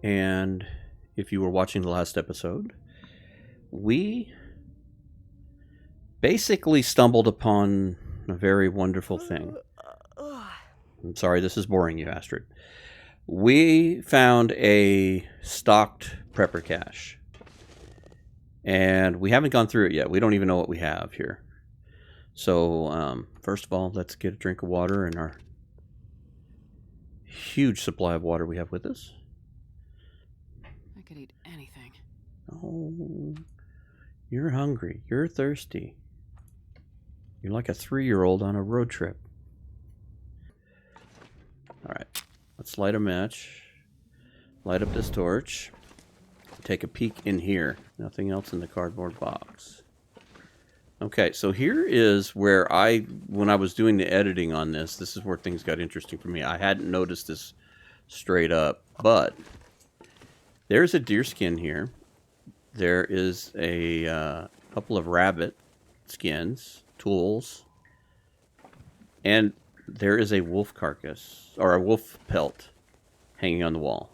And if you were watching the last episode, we basically stumbled upon a very wonderful thing. I'm sorry, this is boring you, Astrid. We found a stocked prepper cache. And we haven't gone through it yet. We don't even know what we have here. So, first of all, let's get a drink of water and our huge supply of water we have with us. I could eat anything. Oh, you're hungry. You're thirsty. You're like a 3-year-old on a road trip. Alright, let's light a match. Light up this torch. Take a peek in here. Nothing else in the cardboard box. Okay, so here is where when I was doing the editing on this is where things got interesting for me. I hadn't noticed this straight up, but there's a deer skin here. There is a couple of rabbit skins, tools, and there is a wolf carcass, or a wolf pelt, hanging on the wall.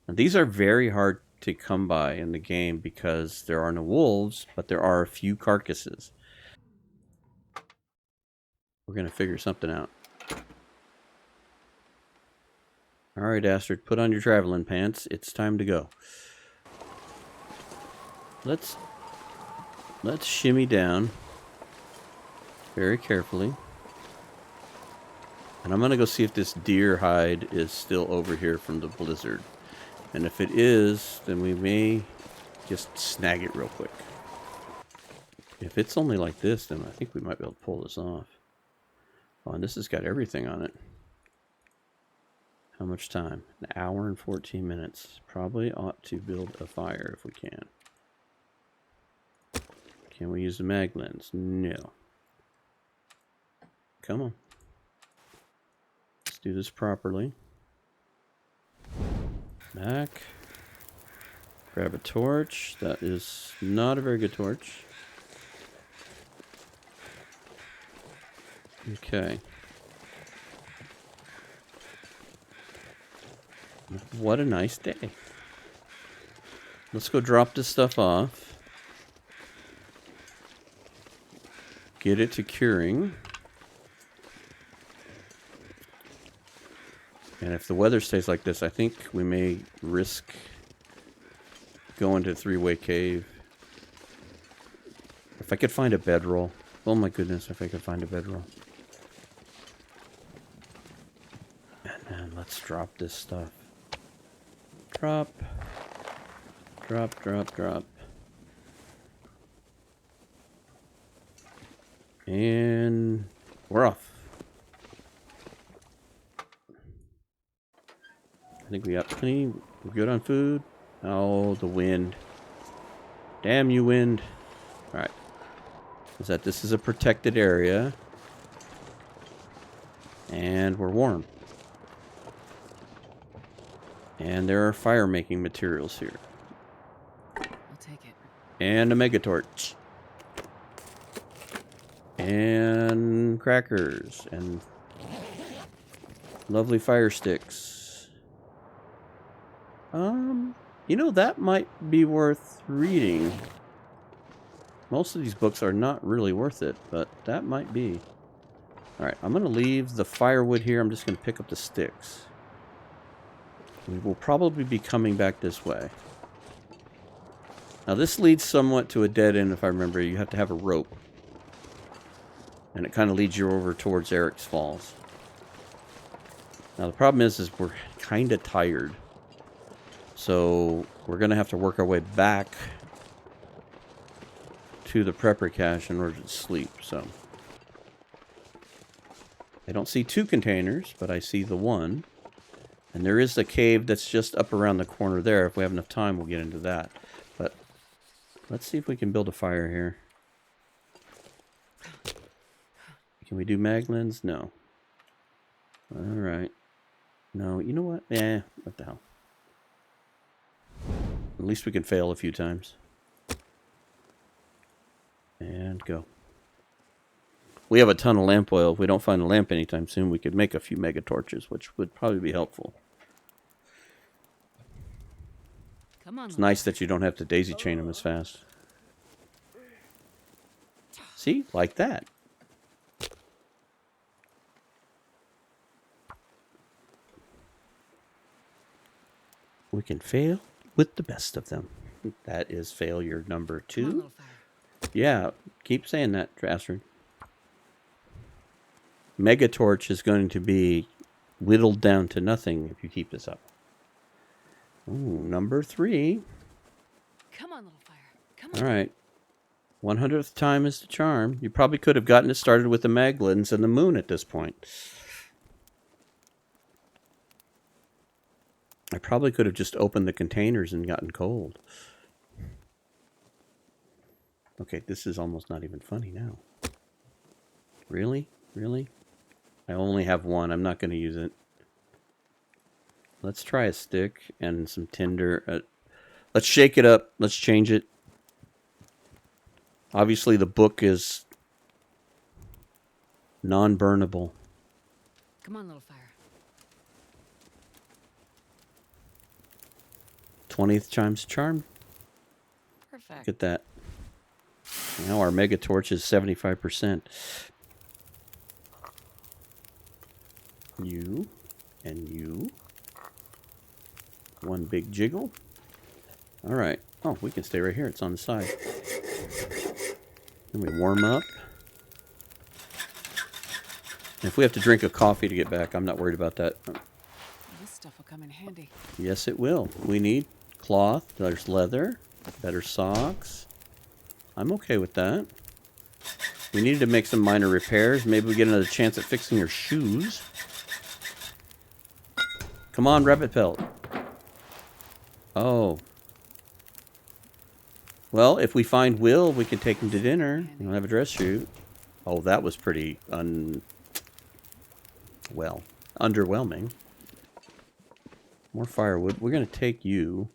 Now, these are very hard to come by in the game because there are no wolves, but there are a few carcasses. We're going to figure something out. Alright, Astrid, put on your traveling pants. It's time to go. Let's shimmy down very carefully. And I'm going to go see if this deer hide is still over here from the blizzard. And if it is, then we may just snag it real quick. If it's only like this, then I think we might be able to pull this off. Oh, and this has got everything on it. How much time? 1 hour and 14 minutes. Probably ought to build a fire if we can. Can we use the mag lens? No. Come on. Let's do this properly. Back. Grab a torch. That is not a very good torch. Okay. What a nice day. Let's go drop this stuff off. Get it to curing. And if the weather stays like this, I think we may risk going to a 3-way cave. If I could find a bedroll. Oh my goodness, if I could find a bedroll. And then let's drop this stuff. Drop. Drop, drop, drop. And we're off. I think we got plenty. We're good on food. Oh, the wind. Damn you, wind. Alright. This is a protected area. And we're warm. And there are fire-making materials here. I'll take it. And a mega torch. And crackers. And lovely fire sticks. You know, that might be worth reading. Most of these books are not really worth it, but that might be. Alright, I'm going to leave the firewood here. I'm just going to pick up the sticks. We will probably be coming back this way. Now, this leads somewhat to a dead end, if I remember. You have to have a rope. And it kind of leads you over towards Eric's Falls. Now, the problem is we're kind of tired. So we're going to have to work our way back to the prepper cache in order to sleep. So I don't see 2 containers, but I see the one. And there is a cave that's just up around the corner there. If we have enough time, we'll get into that. But let's see if we can build a fire here. Can we do mag lens? No. Alright. No, you know what? Eh, what the hell. At least we can fail a few times. And go. We have a ton of lamp oil. If we don't find a lamp anytime soon, we could make a few mega torches, which would probably be helpful. Come on, It's little nice fire. that you don't have to daisy chain them as fast. See? Like that. We can fail with the best of them. That is failure number Come on, 2. little fire. Yeah, keep saying that, Astrid. Megatorch is going to be whittled down to nothing if you keep this up. Ooh, number 3. Come on, little fire. Come on. All right. 100th time is the charm. You probably could have gotten it started with the Maglins and the moon at this point. I probably could have just opened the containers and gotten cold. Okay, this is almost not even funny now. Really? Really? I only have one. I'm not going to use it. Let's try a stick and some tinder. Let's shake it up. Let's change it. Obviously, the book is non-burnable. Come on, little fire. 20th time's charm. Perfect. Look at that. Now our mega torch is 75%. You and you. One big jiggle. All right. Oh, we can stay right here. It's on the side. Then we warm up. And if we have to drink a coffee to get back, I'm not worried about that. This stuff will come in handy. Yes, it will. We need cloth. There's leather. Better socks. I'm okay with that. We needed to make some minor repairs. Maybe we get another chance at fixing your shoes. Come on, rabbit pelt. Oh. Well, if we find Will, we can take him to dinner. We don't have a dress shoot. Oh, that was pretty underwhelming. More firewood. We're going to take you.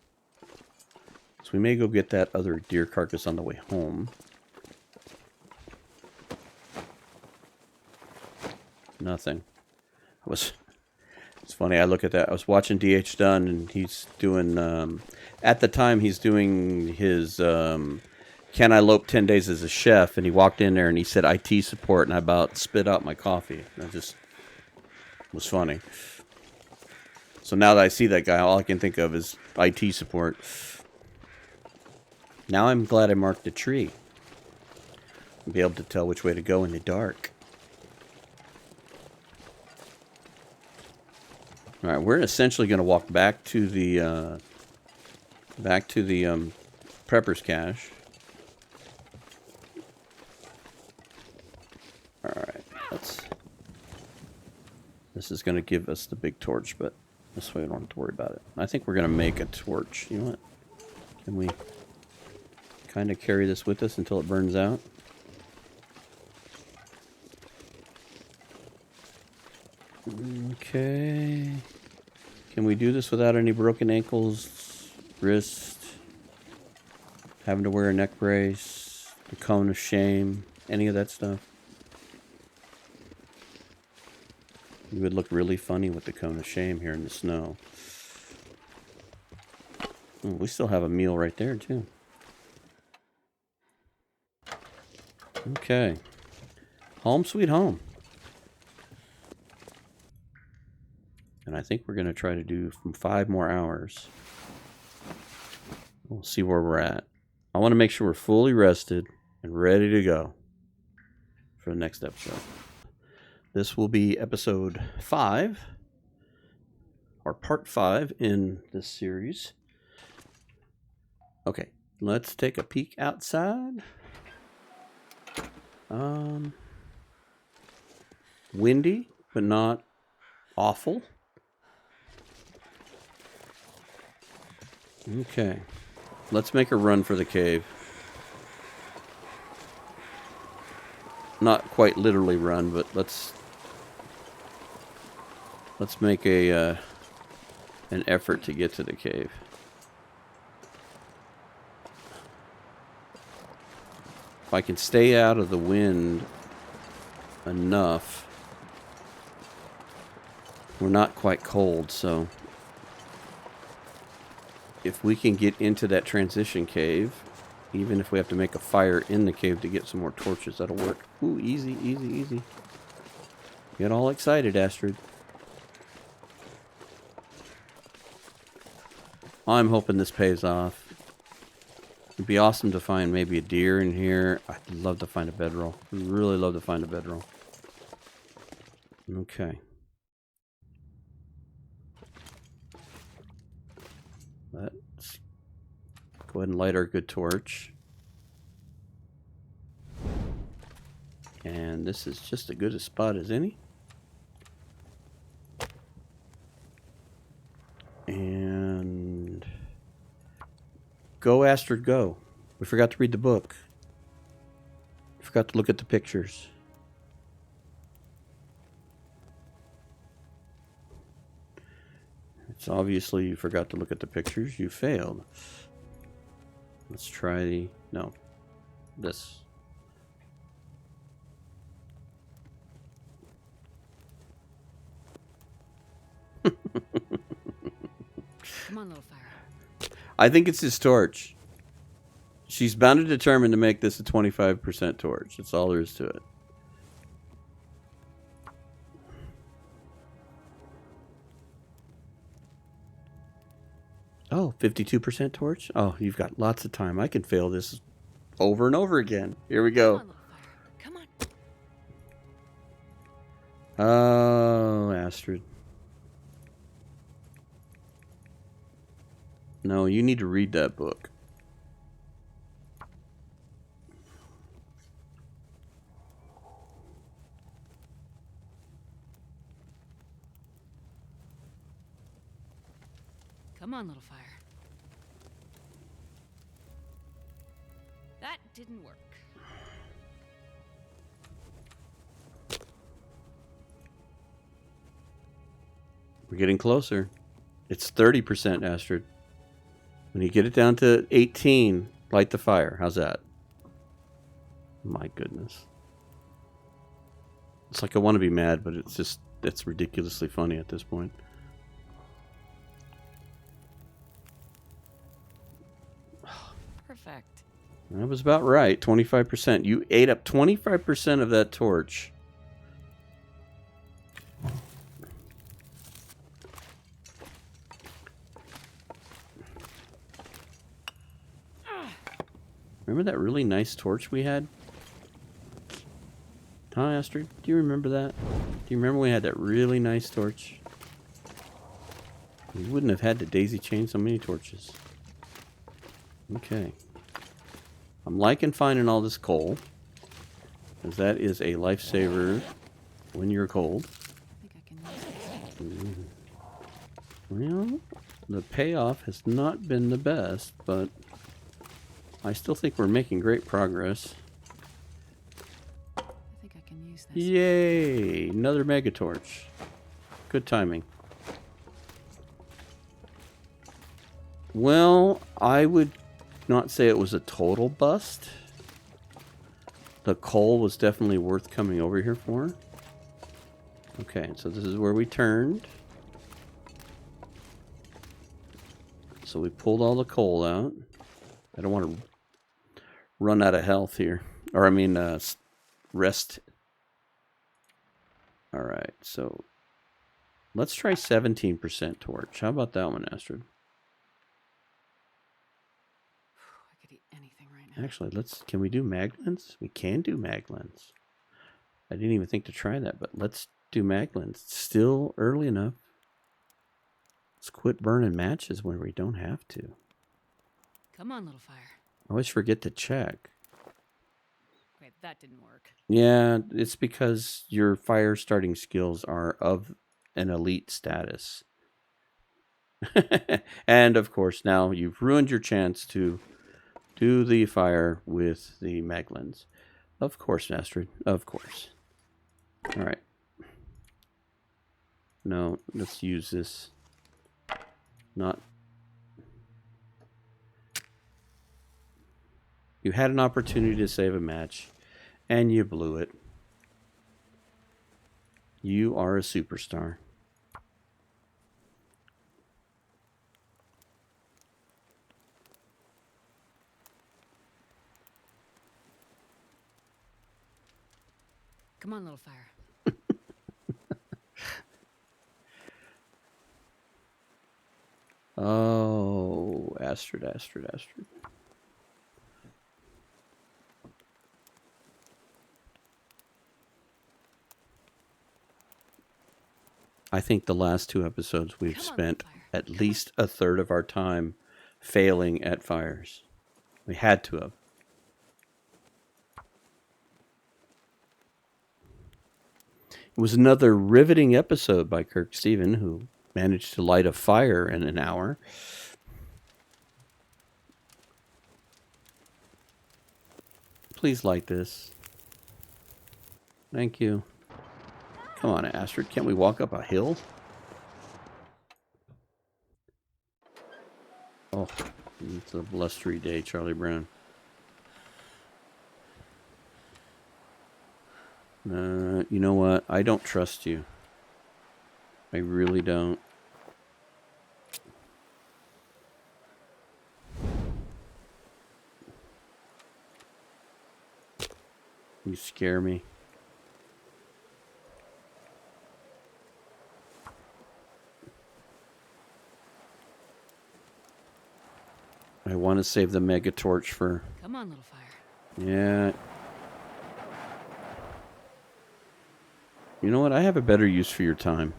So we may go get that other deer carcass on the way home. Nothing. It's funny, I look at that. I was watching D.H. Dunn, and he's doing, at the time, he's doing his Cantaloupe 10 Days as a Chef, and he walked in there and he said IT support, and I about spit out my coffee. That just was funny. So now that I see that guy, all I can think of is IT support. Now I'm glad I marked the tree. I'll be able to tell which way to go in the dark. All right, we're essentially going to walk back to the prepper's cache. All right, this is going to give us the big torch, but this way we don't have to worry about it. I think we're going to make a torch. You know what? Can we kind of carry this with us until it burns out? Okay. Can we do this without any broken ankles, wrist, having to wear a neck brace, the cone of shame, any of that stuff? You would look really funny with the cone of shame here in the snow. Oh, we still have a meal right there, too. Okay. Home sweet home. And I think we're going to try to do 5 more hours. We'll see where we're at. I want to make sure we're fully rested and ready to go for the next episode. This will be episode 5, or part 5 in this series. Okay, let's take a peek outside. Windy, but not awful. Okay, let's make a run for the cave. Not quite literally run, but let's make an effort to get to the cave. If I can stay out of the wind enough, we're not quite cold, so if we can get into that transition cave, even if we have to make a fire in the cave to get some more torches, that'll work. Ooh, easy, easy, easy. Get all excited, Astrid. I'm hoping this pays off. It'd be awesome to find maybe a deer in here. I'd love to find a bedroll. I'd really love to find a bedroll. Okay. Let's go ahead and light our good torch. And this is just as good a spot as any. And go, Astrid, go. We forgot to read the book. We forgot to look at the pictures. It's obviously you forgot to look at the pictures. You failed. Let's try the... No. This. Come on, little fire. I think it's his torch. She's bound and determined to make this a 25% torch. That's all there is to it. Oh, 52% torch? Oh, you've got lots of time. I can fail this over and over again. Here we go. Come on, little fire. Come on. Oh, Astrid. No, you need to read that book. Come on, little fire. That didn't work. We're getting closer. It's 30%, Astrid. When you get it down to 18, light the fire. How's that? My goodness. It's like I want to be mad, but it's ridiculously funny at this point. Perfect. That was about right. 25%. You ate up 25% of that torch. Remember that really nice torch we had? Huh, Astrid? Do you remember that? Do you remember we had that really nice torch? We wouldn't have had to daisy chain so many torches. Okay. I'm liking finding all this coal, because that is a lifesaver when you're cold. I think I can use this. Well, the payoff has not been the best, but I still think we're making great progress. I think I can use this. Yay! Another mega torch. Good timing. Well, I would not say it was a total bust. The coal was definitely worth coming over here for. Okay, so this is where we turned. So we pulled all the coal out. I don't want to run out of health here. Or I mean, rest. Alright, so let's try 17% torch. How about that one, Astrid? I could eat anything right now. Actually, can we do maglins? We can do maglins. I didn't even think to try that, but let's do maglins. It's still early enough. Let's quit burning matches where we don't have to. Come on, little fire. I always forget to check. Wait, that didn't work. Yeah, it's because your fire starting skills are of an elite status. And of course, now you've ruined your chance to do the fire with the maglins. Of course, Astrid. Of course. All right. No, let's use this. Not. You had an opportunity to save a match, and you blew it. You are a superstar. Come on, little fire. Oh, Astrid. I think the last 2 episodes we've spent at least a third of our time failing at fires. We had to have. It was another riveting episode by KirkSteven, who managed to light a fire in an hour. Please light this. Thank you. Come on, Astrid. Can't we walk up a hill? Oh, it's a blustery day, Charlie Brown. You know what? I don't trust you. I really don't. You scare me. I want to save the mega torch for... Come on, little fire. Yeah. You know what? I have a better use for your time.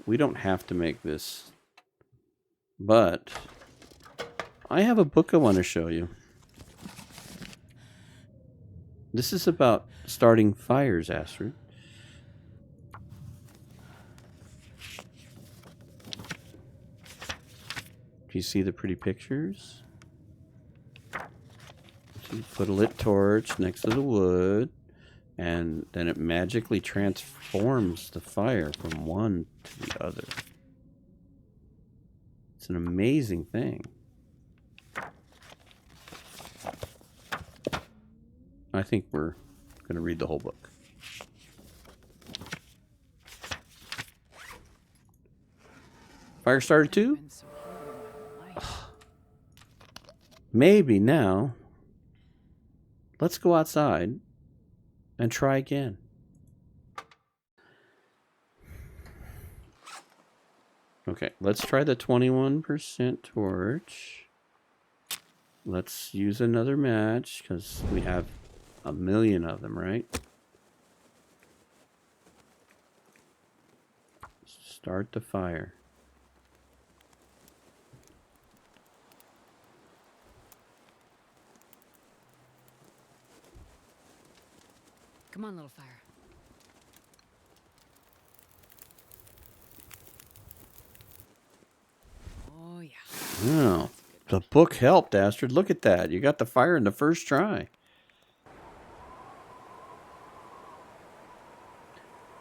We don't have to make this. But I have a book I want to show you. This is about starting fires, Astrid. Do you see the pretty pictures? So you put a lit torch next to the wood, and then it magically transforms the fire from one to the other. It's an amazing thing. I think we're going to read the whole book. Fire started too? Maybe now, let's go outside and try again. Okay, let's try the 21% torch. Let's use another match because we have a million of them, right? Start the fire. Come on, little fire. Oh, yeah. Oh, the book helped, Astrid. Look at that. You got the fire in the first try.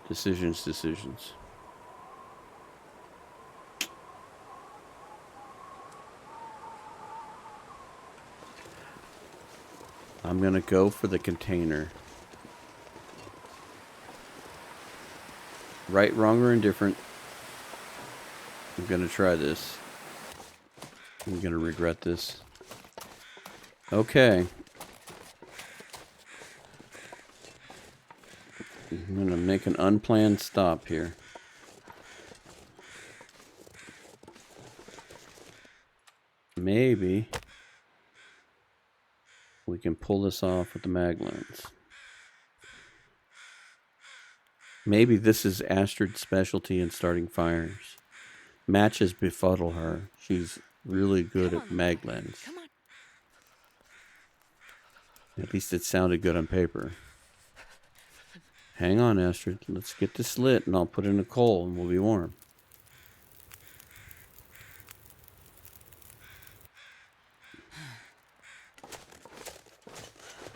Decisions. I'm going to go for the container. Right, wrong, or indifferent. I'm going to try this. I'm going to regret this. Okay. I'm going to make an unplanned stop here. Maybe we can pull this off with the mag lens. Maybe this is Astrid's specialty in starting fires. Matches befuddle her. She's really good at mag lens. Come on. At least it sounded good on paper. Hang on, Astrid. Let's get this lit and I'll put in a coal and we'll be warm.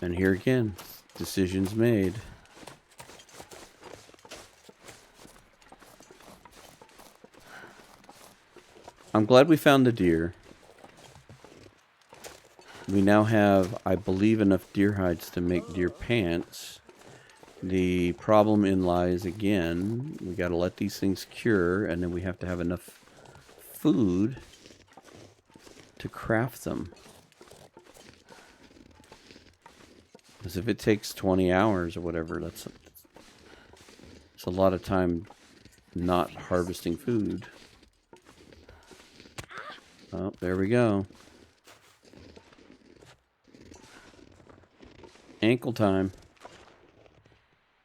And here again, decisions made. I'm glad we found the deer. We now have, I believe, enough deer hides to make deer pants. The problem in lies again. We got to let these things cure, and then we have to have enough food to craft them. Because if it takes 20 hours or whatever, that's It's a lot of time not harvesting food. Oh, there we go. Ankle time.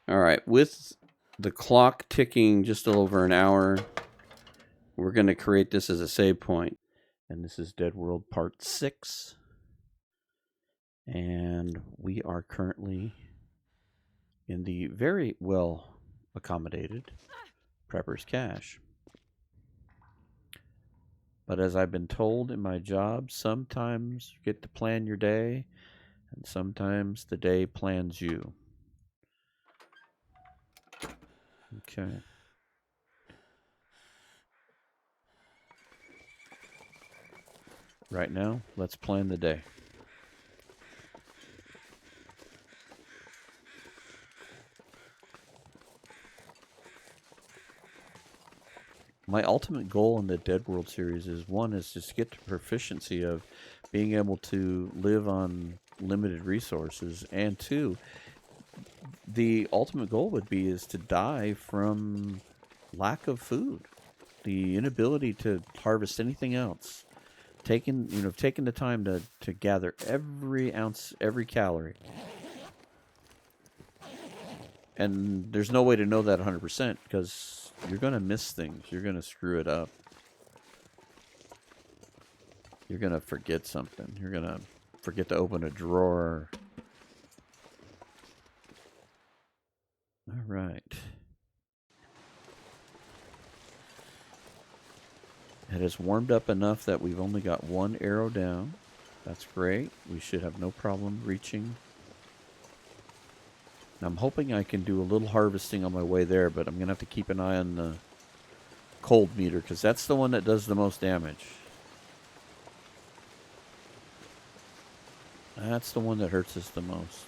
All right, with the clock ticking just over an hour, we're going to create this as a save point. And this is Deadworld Part 6. And we are currently in the very well accommodated Prepper's Cache. But as I've been told in my job, sometimes you get to plan your day, and sometimes the day plans you. Okay. Right now, let's plan the day. My ultimate goal in the Deadworld series is, one, is just get the proficiency of being able to live on limited resources, and two, the ultimate goal would be is to die from lack of food, the inability to harvest anything else. Taking the time to gather every ounce, every calorie. And there's no way to know that 100% because you're going to miss things. You're going to screw it up. You're going to forget something. You're going to forget to open a drawer. All right. It has warmed up enough that we've only got one arrow down. That's great. We should have no problem reaching. I'm hoping I can do a little harvesting on my way there, but I'm going to have to keep an eye on the cold meter because that's the one that does the most damage. That's the one that hurts us the most.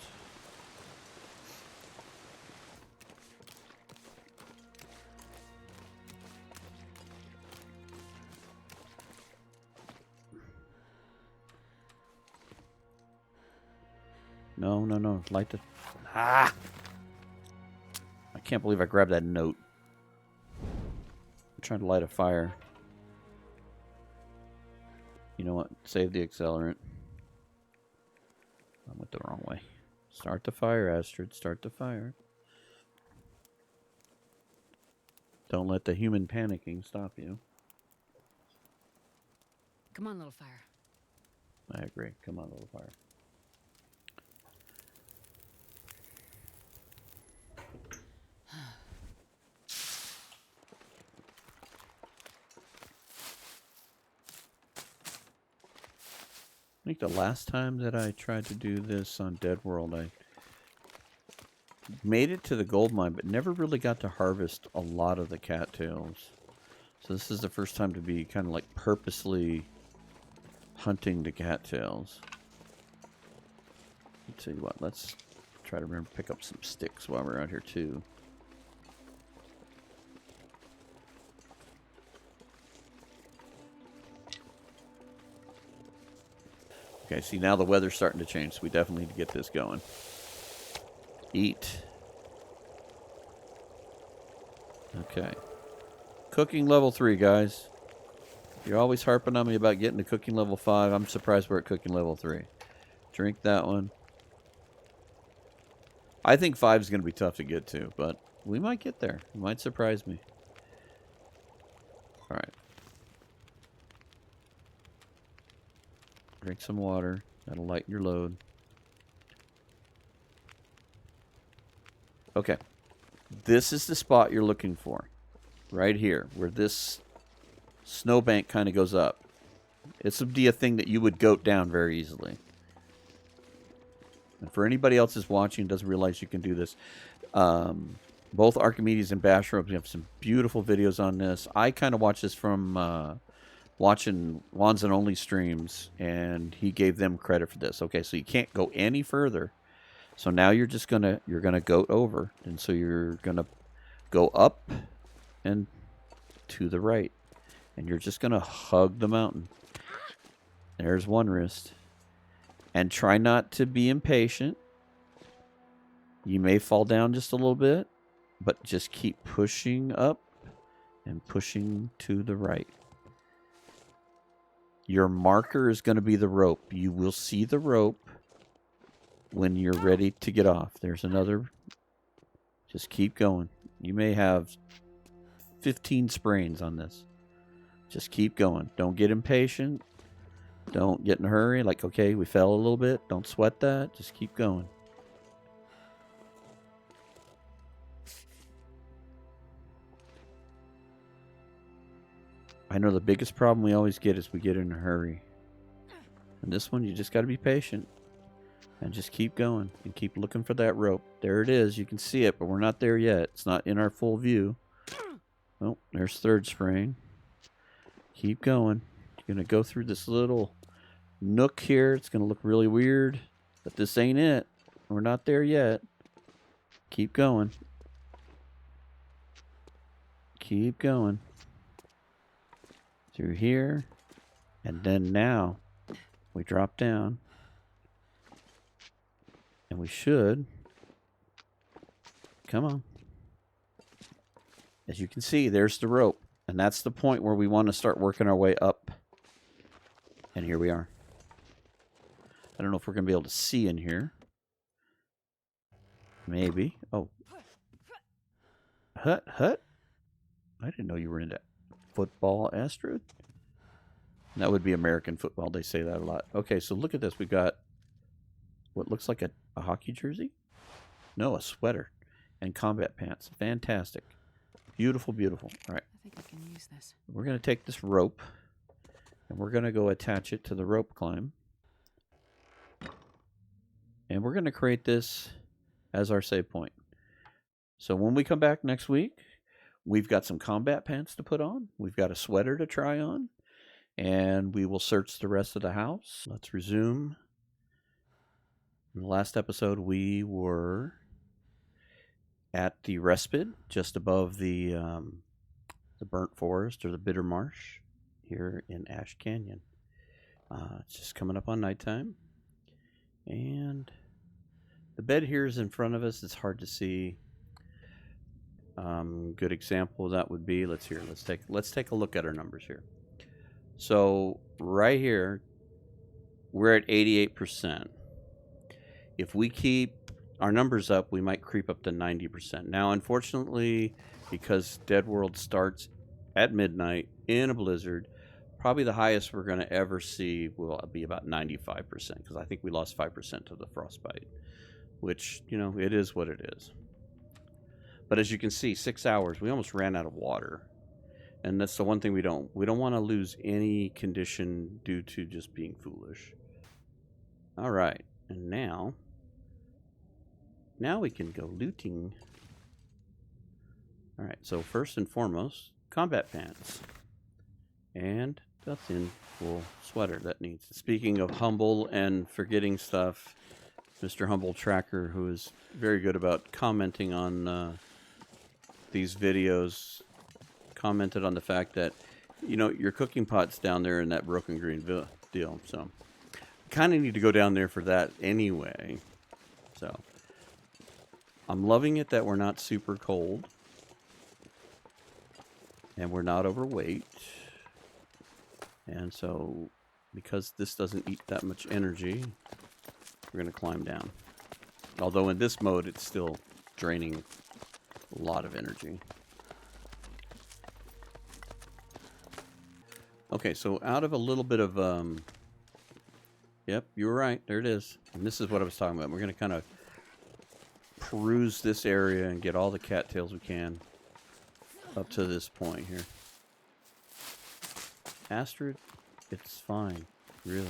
No, no, no. Light the... Ah! I can't believe I grabbed that note. I'm trying to light a fire. You know what? Save the accelerant. I went the wrong way. Start the fire, Astrid. Start the fire. Don't let the human panicking stop you. Come on, little fire. I agree. Come on, little fire. I think the last time that I tried to do this on Deadworld, I made it to the gold mine, but never really got to harvest a lot of the cattails. So this is the first time to be kind of like purposely hunting the cattails. I'll tell you what, let's try to remember to pick up some sticks while we're out here too. Okay, see, now the weather's starting to change, so we definitely need to get this going. Eat. Okay. Cooking level 3, guys. You're always harping on me about getting to cooking level 5. I'm surprised we're at cooking level 3. Drink that one. I think 5 is going to be tough to get to, but we might get there. It might surprise me. All right. Drink some water. That'll lighten your load. Okay. This is the spot you're looking for. Right here, where this snowbank kind of goes up. It's would be a thing that you would goat down very easily. And for anybody else who's watching and doesn't realize you can do this, both Archimedes and Bashrobe have some beautiful videos on this. I kind of watch this from... watching Wands and Only streams, and he gave them credit for this. Okay, so you can't go any further. So now you're just gonna goat over, and so you're gonna go up and to the right, and you're just gonna hug the mountain. There's one wrist, and try not to be impatient. You may fall down just a little bit, but just keep pushing up and pushing to the right. Your marker is going to be the rope. You will see the rope when you're ready to get off. There's another. Just keep going. You may have 15 sprains on this. Just keep going. Don't get impatient. Don't get in a hurry. Like, okay, we fell a little bit. Don't sweat that. Just keep going. I know the biggest problem we always get is we get in a hurry. And this one, you just got to be patient. And just keep going. And keep looking for that rope. There it is. You can see it, but we're not there yet. It's not in our full view. Oh, there's third sprain. Keep going. You're going to go through this little nook here. It's going to look really weird. But this ain't it. We're not there yet. Keep going. Keep going. Through here. And then now we drop down. And we should. Come on. As you can see, there's the rope. And that's the point where we want to start working our way up. And here we are. I don't know if we're going to be able to see in here. Maybe. Oh. Hut. I didn't know you were into football, Astrid. That would be American football. They say that a lot. Okay, so look at this. We've got what looks like a hockey jersey. No, a sweater. And combat pants. Fantastic. Beautiful, beautiful. All right. I think I can use this. We're going to take this rope. And we're going to go attach it to the rope climb. And we're going to create this as our save point. So when we come back next week, we've got some combat pants to put on. We've got a sweater to try on. And we will search the rest of the house. Let's resume. In the last episode, we were at the respite, just above the burnt forest or the bitter marsh here in Ash Canyon. It's just coming up on nighttime. And the bed here is in front of us. It's hard to see. Good example of that would be, let's take a look at our numbers here. So right here, we're at 88%. If we keep our numbers up, we might creep up to 90%. Now, unfortunately, because Deadworld starts at midnight in a blizzard, probably the highest we're going to ever see will be about 95%, because I think we lost 5% to the frostbite, which, you know, it is what it is. But as you can see, 6 hours, we almost ran out of water. And that's the one thing we don't want to lose any condition due to just being foolish. All right, and now we can go looting. All right, so first and foremost, combat pants. And a thin wool sweater that needs. Speaking of humble and forgetting stuff, Mr. Humble Tracker, who is very good about commenting on these videos, commented on the fact that, you know, your cooking pot's down there in that broken green deal. So, kind of need to go down there for that anyway. So, I'm loving it that we're not super cold. And we're not overweight. And so, because this doesn't eat that much energy, we're going to climb down. Although in this mode, it's still draining a lot of energy. Okay, so out of a little bit of, yep, you were right, there it is. And this is what I was talking about. We're going to kind of peruse this area and get all the cattails we can up to this point here. Astrid, it's fine, really.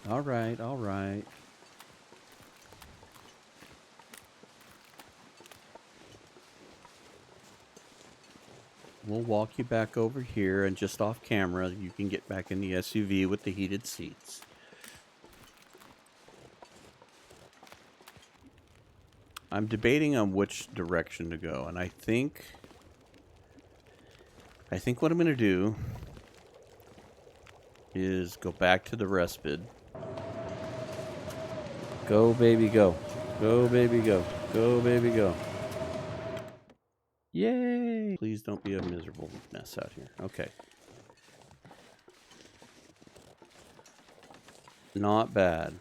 All right, all right. We'll walk you back over here, and just off camera, you can get back in the SUV with the heated seats. I'm debating on which direction to go, and I think what I'm going to do is go back to the respite. Go, baby, go. Go, baby, go. Go, baby, go. Yay! Please don't be a miserable mess out here. Okay. Not bad.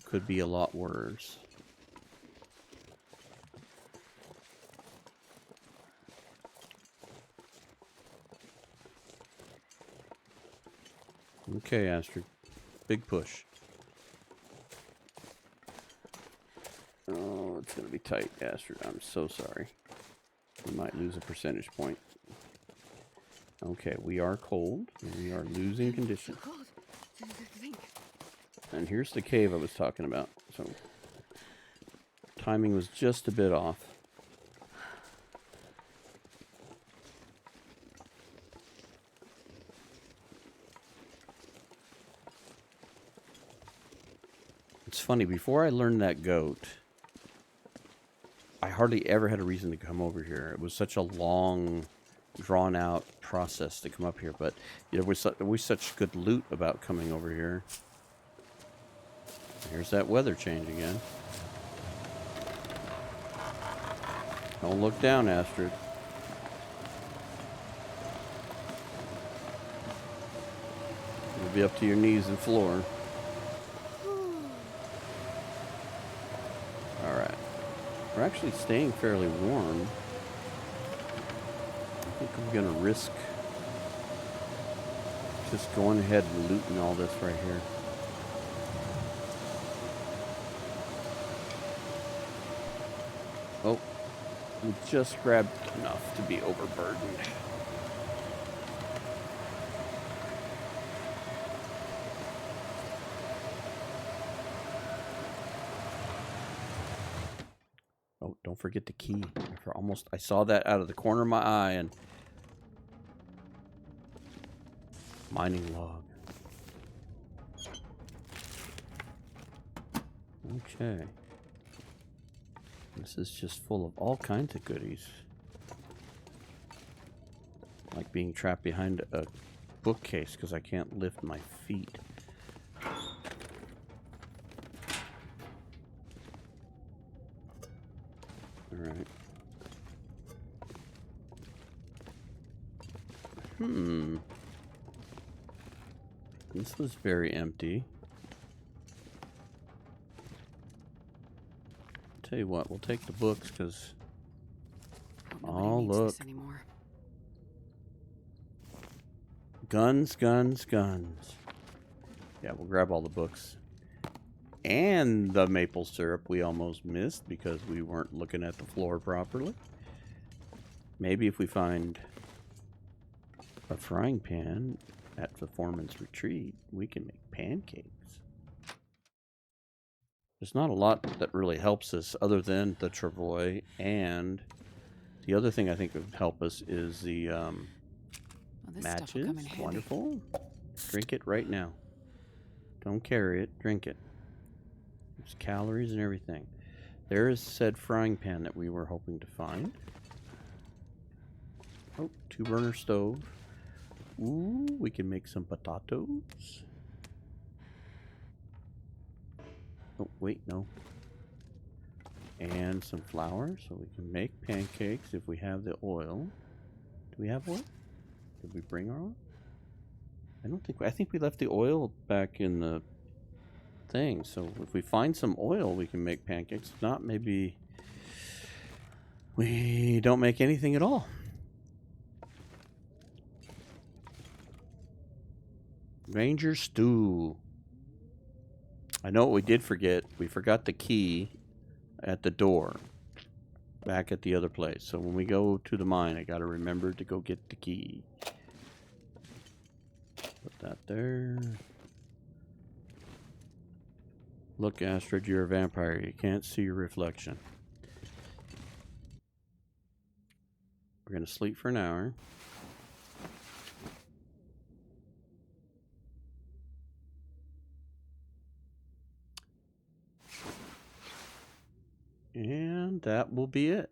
Could be a lot worse. Okay, Astrid. Big push. Oh, it's going to be tight, Astrid. I'm so sorry. We might lose a percentage point. Okay, we are cold. We are losing condition. And here's the cave I was talking about. So, timing was just a bit off. It's funny, before I learned that goat, I hardly ever had a reason to come over here. It was such a long, drawn-out process to come up here, but there was such good loot about coming over here. Here's that weather change again. Don't look down, Astrid. You'll be up to your knees in floor. Alright. We're actually staying fairly warm. I think I'm going to risk just going ahead and looting all this right here. Oh, we just grabbed enough to be overburdened. Oh, don't forget the key. I saw that out of the corner of my eye, and mining log. Okay. This is just full of all kinds of goodies. Like being trapped behind a bookcase because I can't lift my feet. Alright. This was very empty. Tell you what, we'll take the books because... Oh, look. Guns, guns, guns. Yeah, we'll grab all the books. And the maple syrup we almost missed because we weren't looking at the floor properly. Maybe if we find a frying pan at the foreman's retreat, we can make pancakes. There's not a lot that really helps us other than the travois, and the other thing I think would help us is the matches. Wonderful. Drink it right now. Don't carry it. Drink it. There's calories and everything. There is said frying pan that we were hoping to find. Oh, 2-burner stove. Ooh, we can make some potatoes. Oh, wait, no. And some flour, so we can make pancakes if we have the oil. Do we have oil? Did we bring our oil? I think we left the oil back in the thing. So if we find some oil, we can make pancakes. If not, maybe we don't make anything at all. Ranger stew. I know what we did forget. We forgot the key at the door back at the other place. So when we go to the mine, I got to remember to go get the key. Put that there. Look, Astrid, you're a vampire. You can't see your reflection. We're going to sleep for an hour. And that will be it.